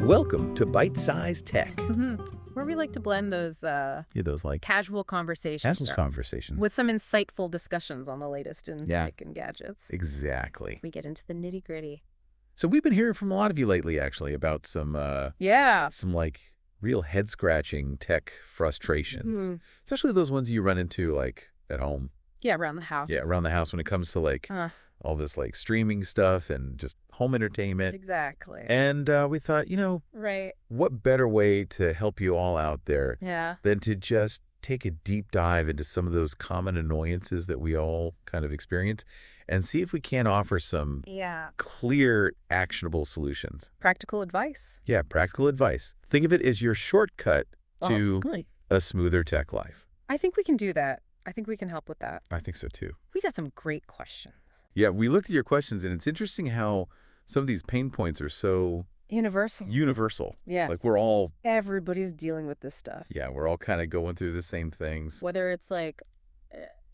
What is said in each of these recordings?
Welcome to Byte-Sized Tech. Where we like to blend those Those like casual conversations with some insightful discussions on the latest in tech and gadgets. Exactly. We get into the nitty-gritty. So we've been hearing from a lot of you lately, actually, about some like real head-scratching tech frustrations, especially those ones you run into like at home. Yeah, around the house. Yeah, around the house when it comes to like all this like streaming stuff and just home entertainment. Exactly. And we thought, what better way to help you all out there than to just take a deep dive into some of those common annoyances that we all kind of experience and see if we can offer some clear, actionable solutions. Practical advice. Yeah, practical advice. Think of it as your shortcut to a smoother tech life. I think we can do that. I think we can help with that. I think so, too. We got some great questions. Yeah, we looked at your questions, and it's interesting how some of these pain points are so universal. Yeah. Like everybody's dealing with this stuff. Yeah, we're all kind of going through the same things. Whether it's like,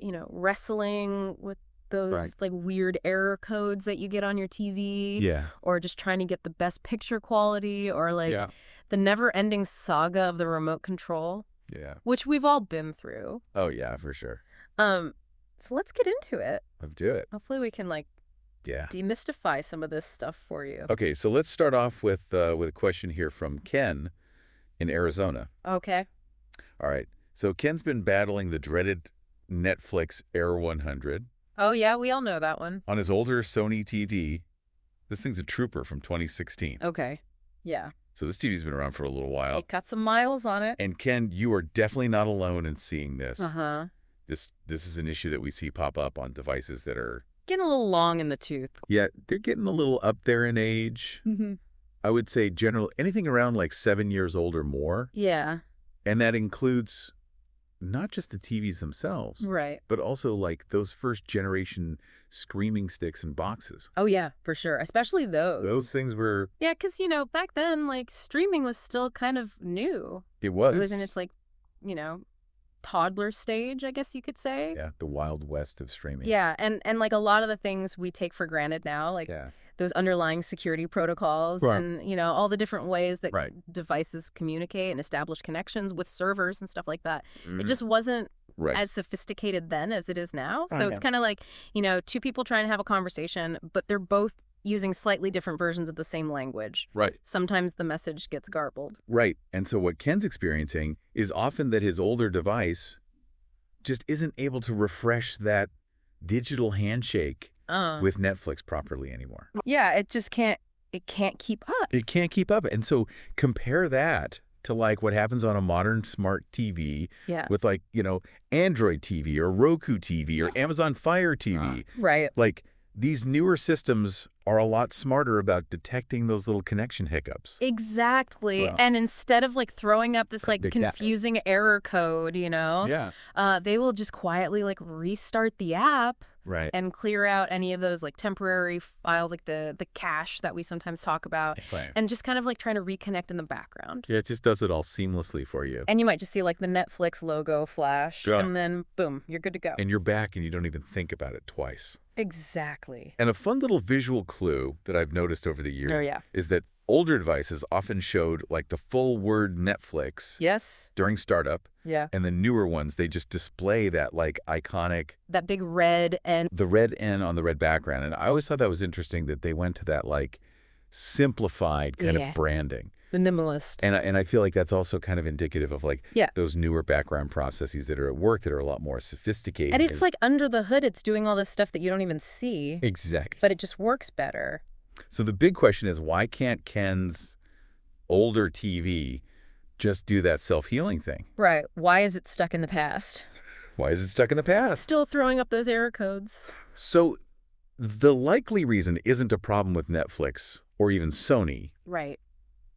wrestling with those like weird error codes that you get on your TV. Yeah. Or just trying to get the best picture quality, or like the never-ending saga of the remote control. Yeah. Which we've all been through. Oh, yeah, for sure. So let's get into it. Let's do it. Hopefully we can demystify some of this stuff for you. Okay, so let's start off with a question here from Ken in Arizona. Okay. All right. So Ken's been battling the dreaded Netflix Air 100. Oh, yeah, we all know that one. On his older Sony TV. This thing's a trooper from 2016. Okay. Yeah. So this TV's been around for a little while. It got some miles on it. And Ken, you are definitely not alone in seeing this. Uh-huh. This is an issue that we see pop up on devices that are getting a little long in the tooth. Yeah, they're getting a little up there in age. I would say anything around like 7 years old or more. Yeah. And that includes not just the TVs themselves. Right. But also like those first generation screaming sticks and boxes. Oh, yeah, for sure. Especially those. Those things were... Yeah, because, back then, like, streaming was still kind of new. It was. It was in its, like, toddler stage, I guess you could say. Yeah, the Wild West of streaming. Yeah, and like a lot of the things we take for granted now, like those underlying security protocols and, all the different ways that devices communicate and establish connections with servers and stuff like that. It just wasn't as sophisticated then as it is now. So it's kind of like, two people trying to have a conversation, but they're both using slightly different versions of the same language. Right. Sometimes the message gets garbled. Right. And so what Ken's experiencing is often that his older device just isn't able to refresh that digital handshake with Netflix properly anymore. Yeah, it can't keep up. It can't keep up. And so compare that to like what happens on a modern smart TV with like, Android TV or Roku TV or Amazon Fire TV. Right. Like these newer systems are a lot smarter about detecting those little connection hiccups. Exactly. Well, and instead of like throwing up this like confusing error code, they will just quietly like restart the app and clear out any of those like temporary files, like the cache that we sometimes talk about, and just kind of like trying to reconnect in the background. Yeah, it just does it all seamlessly for you. And you might just see like the Netflix logo flash, and then boom, you're good to go. And you're back and you don't even think about it twice. Exactly. And a fun little visual clue that I've noticed over the years is that older devices often showed like the full word Netflix during startup. Yeah. And the newer ones, they just display that like iconic... that big red N. The red N on the red background. And I always thought that was interesting that they went to that like simplified kind of branding. The minimalist. And I feel like that's also kind of indicative of like those newer background processes that are at work that are a lot more sophisticated. And it's like under the hood, it's doing all this stuff that you don't even see. Exactly. But it just works better. So the big question is, why can't Ken's older TV just do that self-healing thing? Right. Why is it stuck in the past? Why is it stuck in the past? Still throwing up those error codes. So the likely reason isn't a problem with Netflix or even Sony. Right.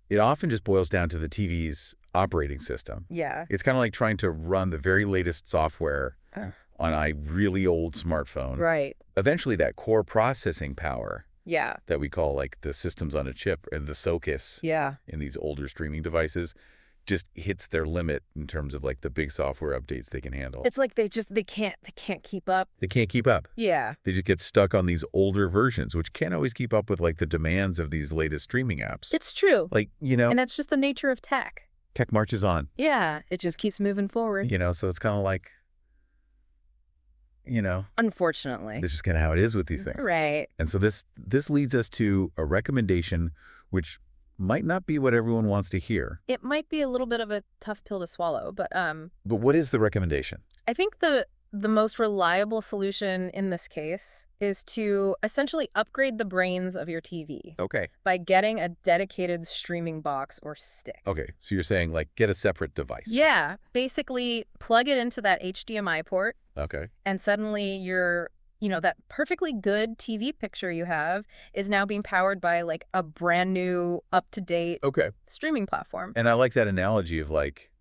It often just boils down to the TV's operating system. Yeah. It's kind of like trying to run the very latest software on a really old smartphone. Right. Eventually that core processing power that we call like the systems on a chip and the SOCUS in these older streaming devices just hits their limit in terms of like the big software updates they can handle. It's like they can't keep up. They can't keep up. Yeah. They just get stuck on these older versions, which can't always keep up with like the demands of these latest streaming apps. It's true. Like, you know. And that's just the nature of tech. Tech marches on. Yeah. It just keeps moving forward. You know, so it's kind of like, you know. Unfortunately. This is kind of how it is with these things. Right. And so this leads us to a recommendation which might not be what everyone wants to hear. It might be a little bit of a tough pill to swallow, but what is the recommendation? I think the most reliable solution in this case is to essentially upgrade the brains of your TV. Okay. By getting a dedicated streaming box or stick. Okay, so you're saying like get a separate device. Yeah, basically plug it into that HDMI port. Okay. And suddenly that perfectly good TV picture you have is now being powered by like a brand new up-to-date streaming platform. And I like that analogy of like,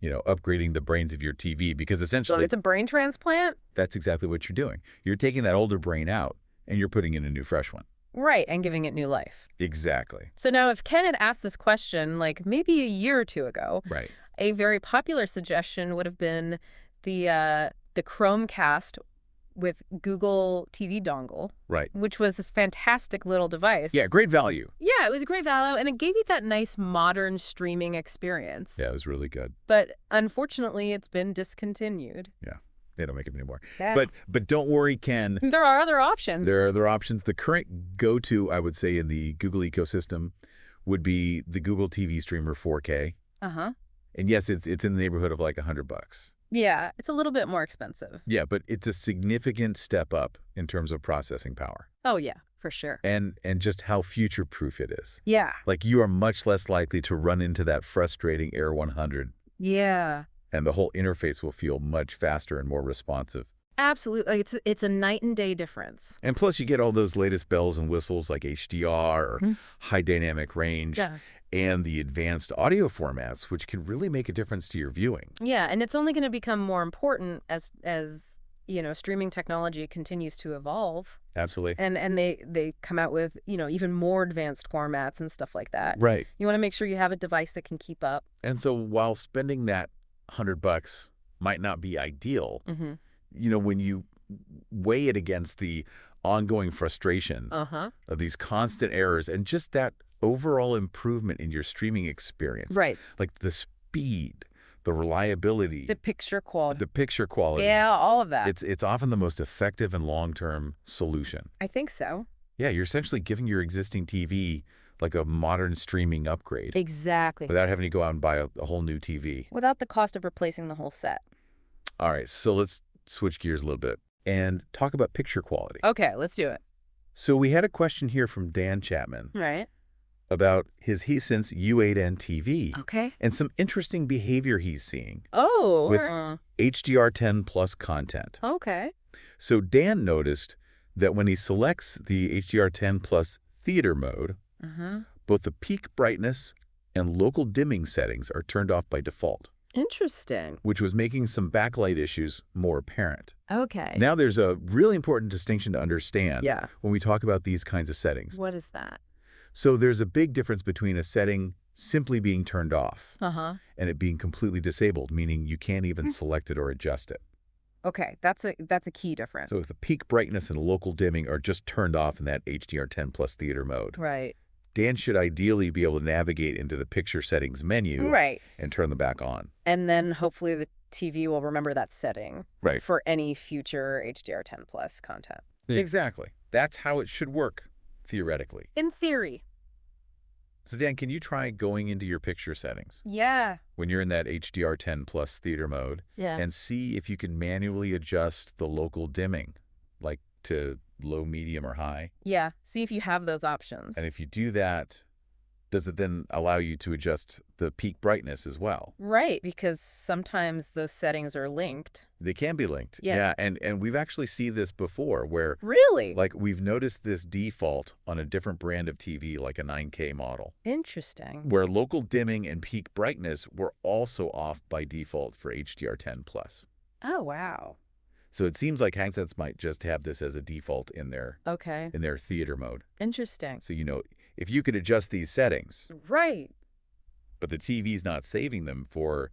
upgrading the brains of your TV, because essentially... So it's a brain transplant? That's exactly what you're doing. You're taking that older brain out and you're putting in a new fresh one. Right, and giving it new life. Exactly. So now if Ken had asked this question like maybe a year or two ago, right, a very popular suggestion would have been the Chromecast with Google TV dongle, right, which was a fantastic little device. Yeah, great value. Yeah, it was great value, and it gave you that nice modern streaming experience. Yeah, it was really good. But unfortunately, it's been discontinued. Yeah, they don't make it anymore. Yeah. But don't worry, Ken. There are other options. There are other options. The current go-to, I would say, in the Google ecosystem would be the Google TV Streamer 4K. Uh-huh. And yes, it's in the neighborhood of like $100. Yeah, it's a little bit more expensive. Yeah, but it's a significant step up in terms of processing power. Oh, yeah, for sure. And just how future-proof it is. Yeah. Like you are much less likely to run into that frustrating Air 100. Yeah. And the whole interface will feel much faster and more responsive. Absolutely. It's a night and day difference. And plus you get all those latest bells and whistles like HDR or high dynamic range. Yeah. And the advanced audio formats, which can really make a difference to your viewing. Yeah, and it's only going to become more important as streaming technology continues to evolve. Absolutely. And they come out with, even more advanced formats and stuff like that. Right. You want to make sure you have a device that can keep up. And so while spending that $100 might not be ideal, when you weigh it against the ongoing frustration of these constant errors and just that overall improvement in your streaming experience. Right. Like the speed, the reliability. The picture quality. Yeah, all of that. It's often the most effective and long-term solution. I think so. Yeah, you're essentially giving your existing TV like a modern streaming upgrade. Exactly. Without having to go out and buy a whole new TV. Without the cost of replacing the whole set. All right, so let's switch gears a little bit and talk about picture quality. Okay, let's do it. So we had a question here from Dan Chapman. Right. About his Hisense U8N TV. Okay. And some interesting behavior he's seeing. Oh. With HDR10 plus content. Okay. So Dan noticed that when he selects the HDR10 plus theater mode, both the peak brightness and local dimming settings are turned off by default. Interesting. Which was making some backlight issues more apparent. Okay. Now there's a really important distinction to understand when we talk about these kinds of settings. What is that? So there's a big difference between a setting simply being turned off and it being completely disabled, meaning you can't even select it or adjust it. Okay, that's a key difference. So if the peak brightness and local dimming are just turned off in that HDR10 plus theater mode, right, Dan should ideally be able to navigate into the picture settings menu and turn them back on. And then hopefully the TV will remember that setting for any future HDR10 plus content. Exactly. That's how it should work. Theoretically. In theory. So Dan, can you try going into your picture settings? Yeah. When you're in that HDR10 plus theater mode. Yeah. And see if you can manually adjust the local dimming, like to low, medium, or high. Yeah. See if you have those options. And if you do that, does it then allow you to adjust the peak brightness as well? Right, because sometimes those settings are linked. They can be linked. Yeah. And we've actually seen this before where... Really? Like we've noticed this default on a different brand of TV, like a 9K model. Interesting. Where local dimming and peak brightness were also off by default for HDR10 plus. Oh, wow. So it seems like handsets might just have this as a default in their theater mode. Interesting. So, if you could adjust these settings. Right. but the TV's not saving them for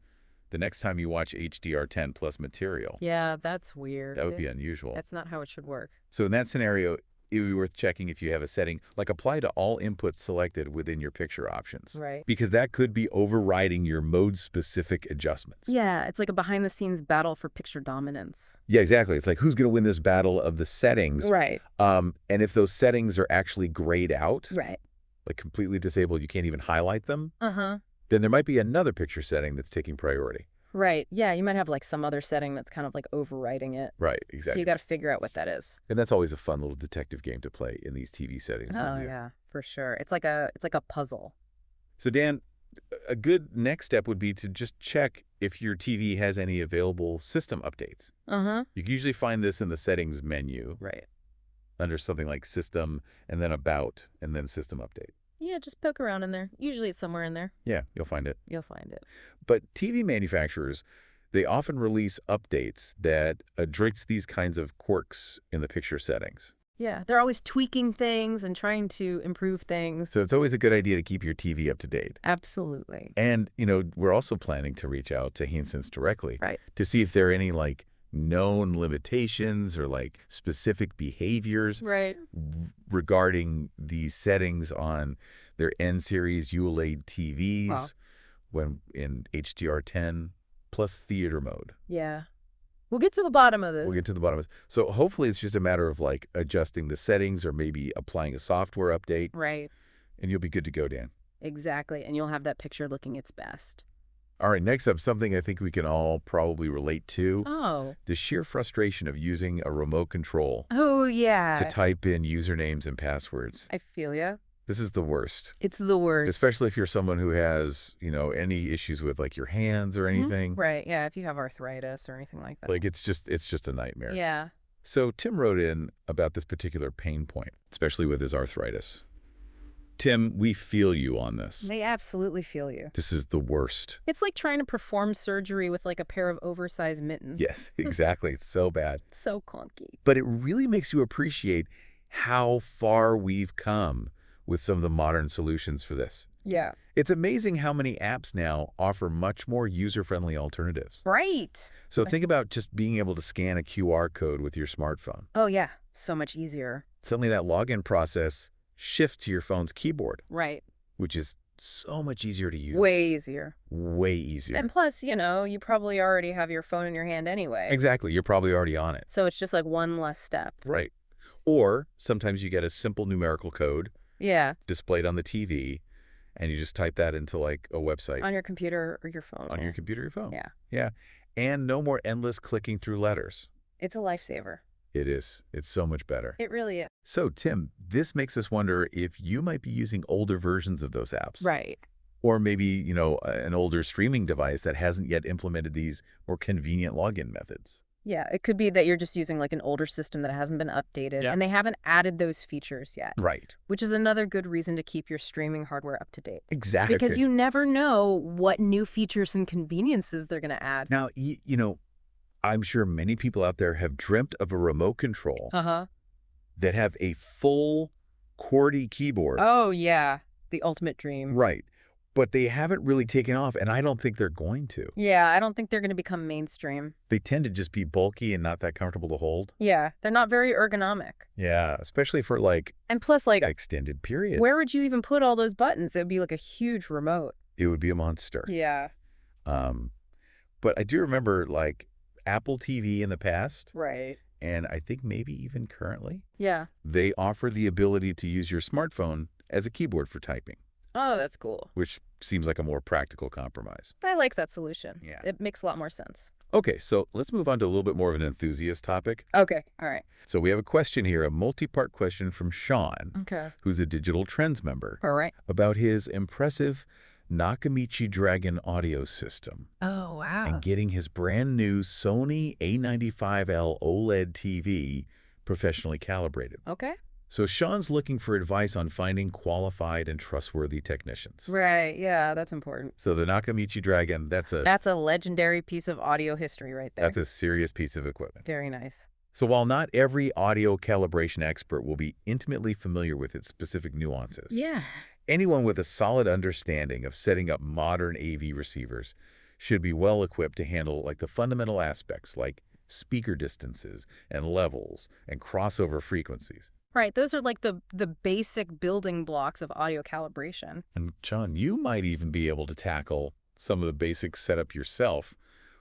the next time you watch HDR10 plus material. Yeah, that's weird. That would be unusual. That's not how it should work. So in that scenario, it would be worth checking if you have a setting, like apply to all inputs selected within your picture options. Right. Because that could be overriding your mode-specific adjustments. Yeah, it's like a behind-the-scenes battle for picture dominance. Yeah, exactly. It's like, who's going to win this battle of the settings? Right. And if those settings are actually grayed out, right, like completely disabled, you can't even highlight them, then there might be another picture setting that's taking priority. Right. Yeah, you might have like some other setting that's kind of like overriding it. Right, exactly. So you got to figure out what that is. And that's always a fun little detective game to play in these TV settings. Oh, yeah, for sure. It's like a puzzle. So Dan, a good next step would be to just check if your TV has any available system updates. You can usually find this in the settings menu. Right. Under something like System, and then About, and then System Update. Yeah, just poke around in there. Usually it's somewhere in there. Yeah, you'll find it. You'll find it. But TV manufacturers, they often release updates that address these kinds of quirks in the picture settings. Yeah, they're always tweaking things and trying to improve things. So it's always a good idea to keep your TV up to date. Absolutely. And, we're also planning to reach out to Hisense directly. Right. To see if there are any, known limitations or specific behaviors regarding these settings on their N-series OLED TVs when in HDR10 plus theater mode. Yeah. We'll get to the bottom of this. We'll get to the bottom of this. So hopefully it's just a matter of adjusting the settings or maybe applying a software update. Right. And you'll be good to go, Dan. Exactly. And you'll have that picture looking its best. All right, next up, something I think we can all probably relate to. Oh. The sheer frustration of using a remote control. Oh, yeah. To type in usernames and passwords. I feel ya. This is the worst. It's the worst. Especially if you're someone who has, any issues with your hands or anything. Right, yeah, if you have arthritis or anything like that. It's just a nightmare. Yeah. So Tim wrote in about this particular pain point, especially with his arthritis. Tim, we feel you on this. They absolutely feel you. This is the worst. It's like trying to perform surgery with a pair of oversized mittens. Yes, exactly. It's so bad. So clunky. But it really makes you appreciate how far we've come with some of the modern solutions for this. Yeah. It's amazing how many apps now offer much more user-friendly alternatives. Right. So think about just being able to scan a QR code with your smartphone. Oh, yeah. So much easier. Suddenly that login process shifts to your phone's keyboard. Right. Which is so much easier to use. Way easier. Way easier. And plus, you probably already have your phone in your hand anyway. Exactly. You're probably already on it. So it's just one less step. Right. Or sometimes you get a simple numerical code. Yeah. Displayed on the TV, and you just type that into a website. On your computer or your phone. On your computer or your phone. Yeah. Yeah. And no more endless clicking through letters. It's a lifesaver. It is. It's so much better. It really is. So, Tim, this makes us wonder if you might be using older versions of those apps. Right. Or maybe, an older streaming device that hasn't yet implemented these more convenient login methods. Yeah, it could be that you're just using an older system that hasn't been updated and they haven't added those features yet. Right. Which is another good reason to keep your streaming hardware up to date. Exactly. Because you never know what new features and conveniences they're going to add. Now, I'm sure many people out there have dreamt of a remote control that have a full QWERTY keyboard. Oh, yeah. The ultimate dream. Right. But they haven't really taken off, and I don't think they're going to. Yeah, I don't think they're going to become mainstream. They tend to just be bulky and not that comfortable to hold. Yeah, they're not very ergonomic. Yeah, especially for and plus extended periods. Where would you even put all those buttons? It would be a huge remote. It would be a monster. Yeah. But I do remember Apple TV in the past. Right. And I think maybe even currently. Yeah. They offer the ability to use your smartphone as a keyboard for typing. Oh, that's cool. Which seems like a more practical compromise. I like that solution. Yeah. It makes a lot more sense. Okay, so let's move on to a little bit more of an enthusiast topic. Okay, all right. So we have a question here, a multi-part question from Sean, who's a Digital Trends member. All right. About his impressive Nakamichi Dragon audio system. Oh, wow. And getting his brand new Sony A95L OLED TV professionally calibrated. Okay. So Sean's looking for advice on finding qualified and trustworthy technicians. Right, yeah, that's important. So the Nakamichi Dragon, that's a legendary piece of audio history right there. That's a serious piece of equipment. Very nice. So while not every audio calibration expert will be intimately familiar with its specific nuances, yeah, Anyone with a solid understanding of setting up modern AV receivers should be well equipped to handle like the fundamental aspects like speaker distances and levels and crossover frequencies. Right. Those are like the basic building blocks of audio calibration. And John, you might even be able to tackle some of the basic setup yourself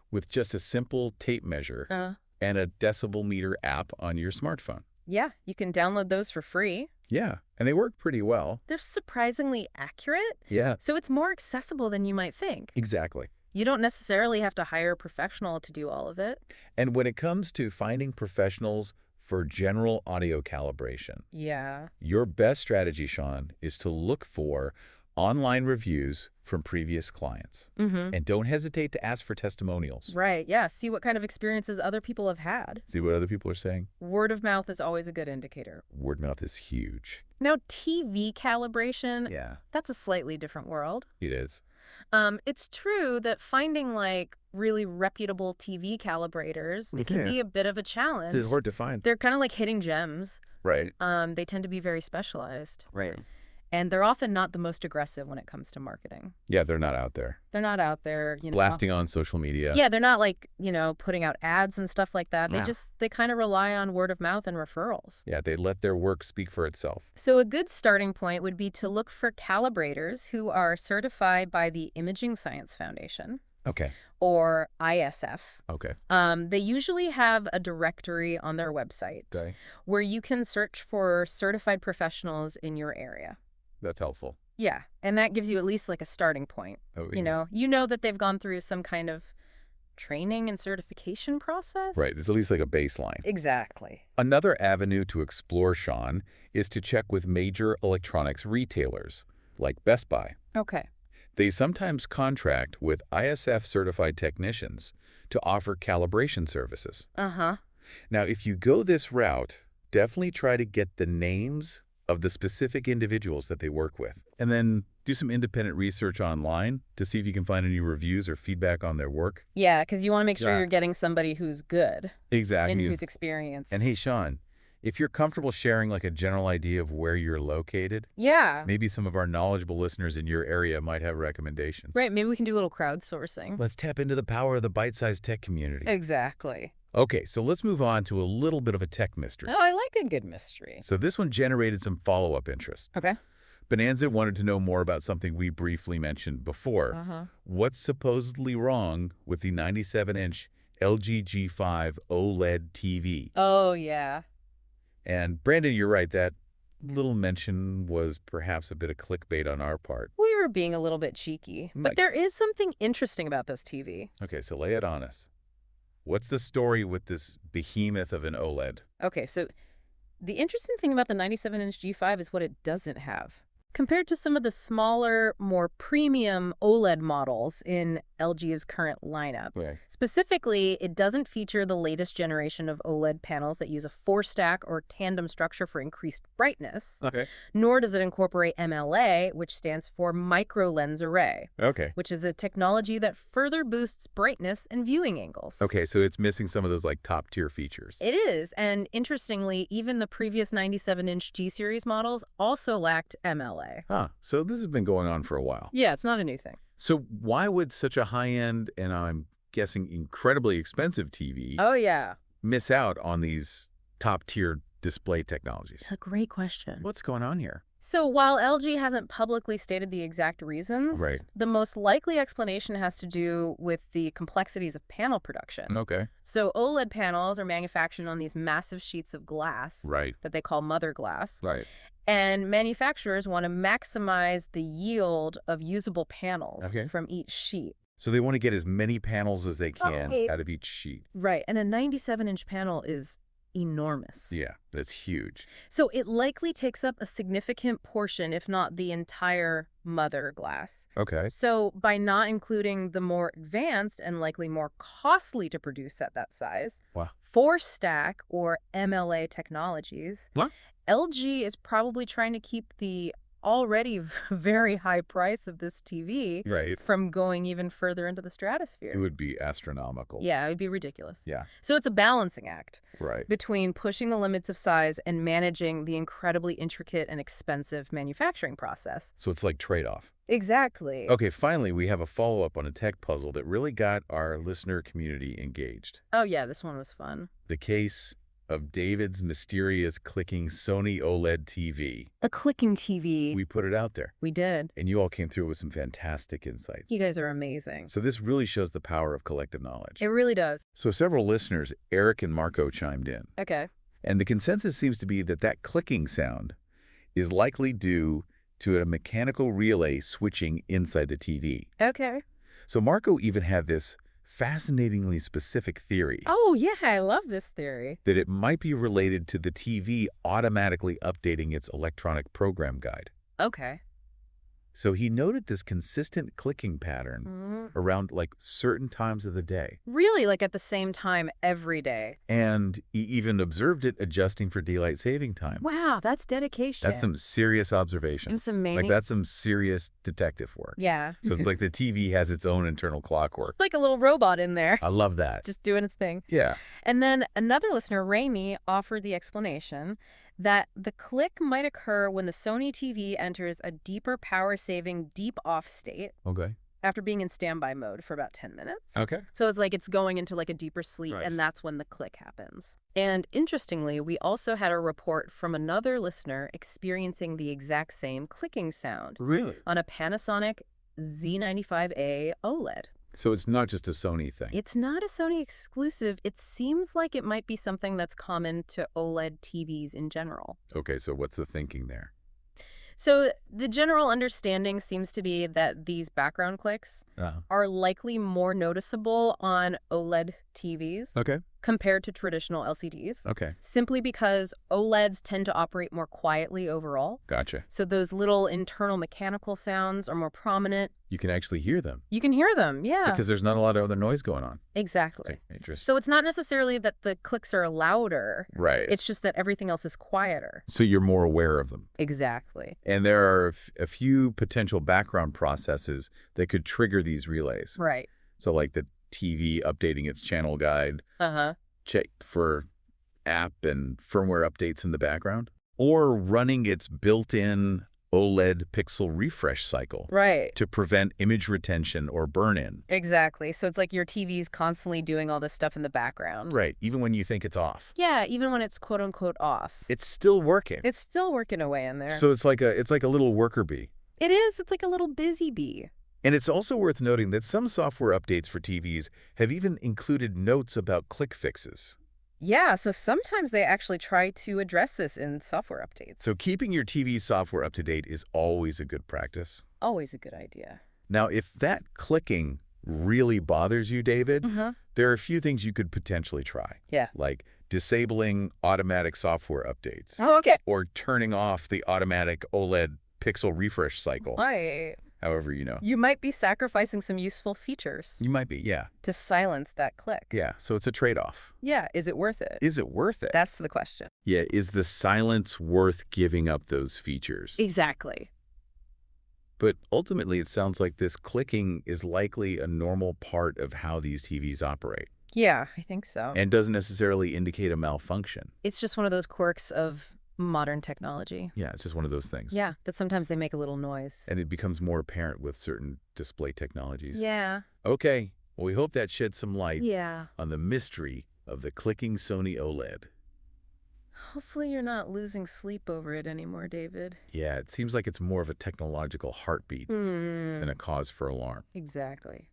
with just a simple tape measure and a decibel meter app on your smartphone. Yeah, you can download those for free. Yeah, and they work pretty well. They're surprisingly accurate. Yeah. So it's more accessible than you might think. Exactly. You don't necessarily have to hire a professional to do all of it. And when it comes to finding professionals for general audio calibration, your best strategy, Sean, is to look for online reviews from previous clients. And don't hesitate to ask for testimonials. Right, yeah. See what kind of experiences other people have had. See what other people are saying. Word of mouth is always a good indicator. Word of mouth is huge. Now, TV calibration, that's a slightly different world. It is. It's true that finding like really reputable TV calibrators, it can be a bit of a challenge. It's hard to find. They're kind of like hitting gems. Right. They tend to be very specialized. Right. And they're often not the most aggressive when it comes to marketing. Yeah, they're not out there. They're not out there, blasting on social media. Yeah, they're not like, putting out ads and stuff like that. They kind of rely on word of mouth and referrals. Yeah, they let their work speak for itself. So a good starting point would be to look for calibrators who are certified by the Imaging Science Foundation. Okay. Or ISF. Okay. They usually have a directory on their website where you can search for certified professionals in your area. That's helpful. Yeah, and that gives you at least like a starting point. Oh, yeah. You know that they've gone through some kind of training and certification process. Right, there's at least like a baseline. Exactly. Another avenue to explore, Sean, is to check with major electronics retailers like Best Buy. Okay. They sometimes contract with ISF-certified technicians to offer calibration services. Now, if you go this route, definitely try to get the names of the specific individuals that they work with. And then do some independent research online to see if you can find any reviews or feedback on their work. Yeah, because you want to make sure you're getting somebody who's good. Exactly. And who's experienced. And hey, Sean, if you're comfortable sharing like a general idea of where you're located, maybe some of our knowledgeable listeners in your area might have recommendations. Right, maybe we can do a little crowdsourcing. Let's tap into the power of the Byte-Sized tech community. Exactly. Okay, so let's move on to a little bit of a tech mystery. Oh, I like a good mystery. So this one generated some follow-up interest. Okay. Bonanza wanted to know more about something we briefly mentioned before. What's supposedly wrong with the 97-inch LG G5 OLED TV? Oh, yeah. And Brandon, you're right, that little mention was perhaps a bit of clickbait on our part. We were being a little bit cheeky, but there is something interesting about this TV. Okay, so lay it on us. What's the story with this behemoth of an OLED? Okay, so the interesting thing about the 97-inch G5 is what it doesn't have. Compared to some of the smaller, more premium OLED models in LG's current lineup. Specifically, it doesn't feature the latest generation of OLED panels that use a 4-stack or tandem structure for increased brightness. Nor does it incorporate MLA, which stands for micro lens array. Which is a technology that further boosts brightness and viewing angles. Okay, so it's missing some of those like top-tier features. It is, and interestingly, even the previous 97-inch G-series models also lacked MLA. So this has been going on for a while. Yeah, it's not a new thing. So why would such a high-end, and I'm guessing incredibly expensive TV miss out on these top-tier display technologies? That's a great question. What's going on here? So while LG hasn't publicly stated the exact reasons, the most likely explanation has to do with the complexities of panel production. So OLED panels are manufactured on these massive sheets of glass that they call mother glass. And manufacturers want to maximize the yield of usable panels from each sheet. So they want to get as many panels as they can out of each sheet. Right. And a 97-inch panel is enormous. Yeah, that's huge. So it likely takes up a significant portion, if not the entire mother glass. So by not including the more advanced and likely more costly to produce at that size, 4-stack or MLA technologies, LG is probably trying to keep the already very high price of this TV from going even further into the stratosphere. It would be astronomical. Yeah, it would be ridiculous. Yeah. So it's a balancing act right. between pushing the limits of size and managing the incredibly intricate and expensive manufacturing process. So it's like trade-off. Exactly. Okay, finally, we have a follow-up on a tech puzzle that really got our listener community engaged. Oh, yeah, this one was fun. The case of David's mysterious clicking Sony OLED TV. A clicking TV. We put it out there. We did. And you all came through with some fantastic insights. You guys are amazing. So this really shows the power of collective knowledge. It really does. So several listeners, Eric and Marco, chimed in. Okay. And the consensus seems to be that that clicking sound is likely due to a mechanical relay switching inside the TV. Okay. So Marco even had this fascinatingly specific theory. Oh, yeah, I love this theory. That it might be related to the TV automatically updating its electronic program guide. Okay. So he noted this consistent clicking pattern around like certain times of the day. Really, like at the same time every day. And he even observed it adjusting for daylight saving time. Wow, that's dedication. That's some serious observation. It's amazing. Like that's some serious detective work. Yeah. So it's like the TV has its own internal clockwork. It's like a little robot in there. I love that. Just doing its thing. Yeah. And then another listener, Raimi, offered the explanation that the click might occur when the Sony TV enters a deeper power-saving deep off state. Okay. After being in standby mode for about 10 minutes. Okay. So it's like it's going into like a deeper sleep, and that's when the click happens. And interestingly, we also had a report from another listener experiencing the exact same clicking sound. Really? On a Panasonic Z95A OLED. So it's not just a Sony thing. It's not a Sony exclusive. It seems like it might be something that's common to OLED TVs in general. Okay, so what's the thinking there? So the general understanding seems to be that these background clicks are likely more noticeable on OLED TVs compared to traditional LCDs. Okay. Simply because OLEDs tend to operate more quietly overall. Gotcha. So those little internal mechanical sounds are more prominent. You can actually hear them. You can hear them, yeah. Because there's not a lot of other noise going on. Exactly. Interesting. So it's not necessarily that the clicks are louder. Right. It's just that everything else is quieter. So you're more aware of them. Exactly. And there are a few potential background processes that could trigger these relays. Right. So like the TV updating its channel guide. Check for app and firmware updates in the background. Or running its built-in OLED pixel refresh cycle. Right. To prevent image retention or burn-in. Exactly. So it's like your TV's constantly doing all this stuff in the background. Right. Even when you think it's off. Yeah, even when it's quote-unquote off. It's still working. It's still working away in there. So it's like a little worker bee. It is. It's like a little busy bee. And it's also worth noting that some software updates for TVs have even included notes about click fixes. Yeah, so sometimes they actually try to address this in software updates. So keeping your TV software up to date is always a good practice. Always a good idea. Now, if that clicking really bothers you, David, there are a few things you could potentially try. Yeah. Like disabling automatic software updates. Oh, okay. Or turning off the automatic OLED pixel refresh cycle. Right. However, you know. You might be sacrificing some useful features. You might be, yeah. To silence that click. Yeah, so it's a trade-off. Yeah, is it worth it? Is it worth it? That's the question. Yeah, is the silence worth giving up those features? Exactly. But ultimately, it sounds like this clicking is likely a normal part of how these TVs operate. Yeah, I think so. And doesn't necessarily indicate a malfunction. It's just one of those quirks of modern technology. Yeah, it's just one of those things. Yeah, that sometimes they make a little noise. And it becomes more apparent with certain display technologies. Yeah. Okay, well, we hope that sheds some light on the mystery of the clicking Sony OLED. Hopefully you're not losing sleep over it anymore, David. Yeah, it seems like it's more of a technological heartbeat than a cause for alarm. Exactly.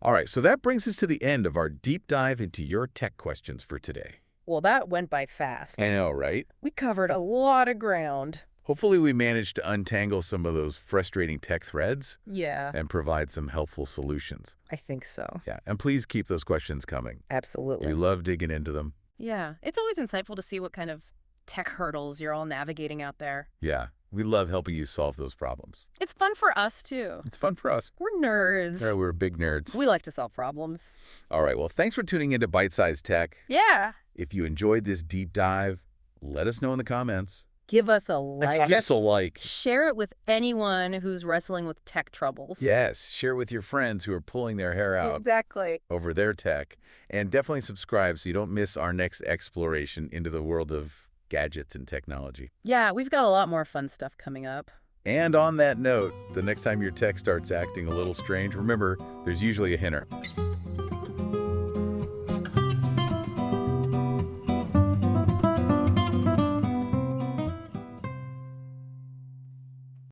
All right, so that brings us to the end of our deep dive into your tech questions for today. Well, that went by fast. I know, right? We covered a lot of ground. Hopefully we managed to untangle some of those frustrating tech threads. Yeah. And provide some helpful solutions. I think so. Yeah, and please keep those questions coming. Absolutely. We love digging into them. Yeah, it's always insightful to see what kind of tech hurdles you're all navigating out there. Yeah, we love helping you solve those problems. It's fun for us, too. It's fun for us. We're nerds. Yeah, we're big nerds. We like to solve problems. All right, well, thanks for tuning into Byte-Sized Tech. Yeah. If you enjoyed this deep dive, let us know in the comments. Give us a like. Give us a like. Share it with anyone who's wrestling with tech troubles. Yes, share it with your friends who are pulling their hair out over their tech. And definitely subscribe so you don't miss our next exploration into the world of gadgets and technology. Yeah, we've got a lot more fun stuff coming up. And on that note, the next time your tech starts acting a little strange, remember, there's usually a hinter.